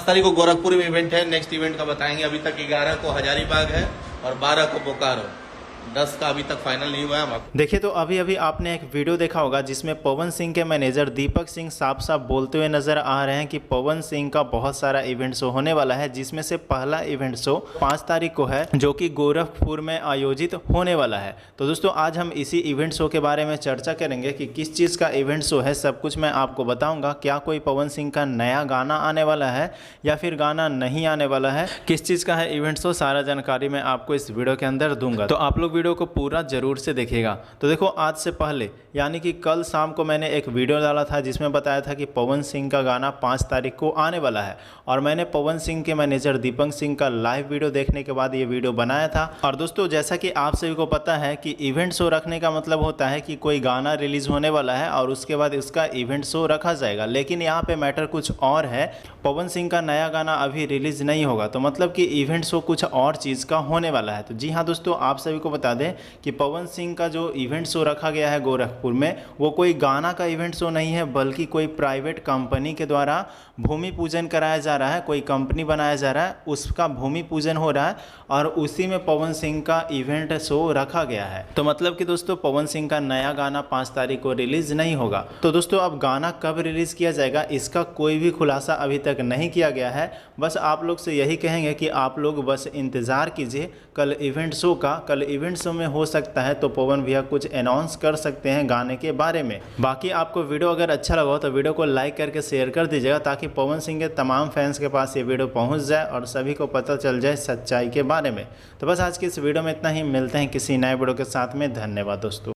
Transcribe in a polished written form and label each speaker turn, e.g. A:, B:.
A: तारीख को गोरखपुर में इवेंट है, नेक्स्ट इवेंट का बताएंगे। अभी तक 11 को हजारीबाग है और 12 को बोकारो, 10 का अभी तक फाइनल नहीं हुआ है।
B: देखिए, तो अभी अभी आपने एक वीडियो देखा होगा जिसमें पवन सिंह के मैनेजर दीपक सिंह साफ साफ बोलते हुए नजर आ रहे हैं कि पवन सिंह का बहुत सारा इवेंट शो होने वाला है, जिसमें से पहला इवेंट शो 5 तारीख को है जो कि गोरखपुर में आयोजित होने वाला है। तो दोस्तों आज हम इसी इवेंट शो के बारे में चर्चा करेंगे कि किस चीज़ का इवेंट शो है, सब कुछ मैं आपको बताऊंगा। क्या कोई पवन सिंह का नया गाना आने वाला है या फिर गाना नहीं आने वाला है, किस चीज़ का है इवेंट शो, सारा जानकारी मैं आपको इस वीडियो के अंदर दूंगा। तो आप लोग वीडियो को पूरा जरूर से देखिएगा। तो देखो, आज से पहले यानी कि कल शाम को मैंने एक वीडियो डाला था जिसमें बताया था कि पवन सिंह का गाना 5 तारीख को आने वाला है, और मैंने पवन सिंह के मैनेजर दीपक सिंह का लाइव वीडियो देखने के बाद ये वीडियो बनाया था। और दोस्तों जैसा कि आप सभी को पता है कि इवेंट शो रखने का मतलब होता है कि कोई गाना रिलीज होने वाला है और उसके बाद उसका इवेंट शो रखा जाएगा। लेकिन यहाँ पे मैटर कुछ और है, पवन सिंह का नया गाना अभी रिलीज नहीं होगा, तो मतलब कि इवेंट शो कुछ और चीज़ का होने वाला है। तो जी हाँ दोस्तों, आप सभी को बता दें कि पवन सिंह का जो इवेंट शो रखा गया है गोरखपुर में, वो कोई गाना का इवेंट शो नहीं है, बल्कि कोई प्राइवेट कंपनी के द्वारा भूमि पूजन कराया जा रहा है। कोई कंपनी बनाया जा रहा है, उसका भूमि पूजन हो रहा है और उसी में पवन सिंह का इवेंट शो रखा गया है। तो मतलब कि दोस्तों पवन सिंह का नया गाना 5 तारीख को रिलीज नहीं होगा। तो दोस्तों अब गाना कब रिलीज किया जाएगा इसका कोई भी खुलासा अभी तक नहीं किया गया है। बस आप लोग से यही कहेंगे कि आप लोग बस इंतज़ार कीजिए कल इवेंट शो का। कल इवेंट शो में हो सकता है तो पवन भैया कुछ अनाउंस कर सकते हैं गाने के बारे में। बाकी आपको वीडियो अगर अच्छा लगा हो तो वीडियो को लाइक करके शेयर कर दीजिएगा, ताकि पवन सिंह के तमाम फैंस के पास ये वीडियो पहुंच जाए और सभी को पता चल जाए सच्चाई के बारे में। तो बस आज की इस वीडियो में इतना ही, मिलते हैं किसी नए वीडियो के साथ में। धन्यवाद दोस्तों।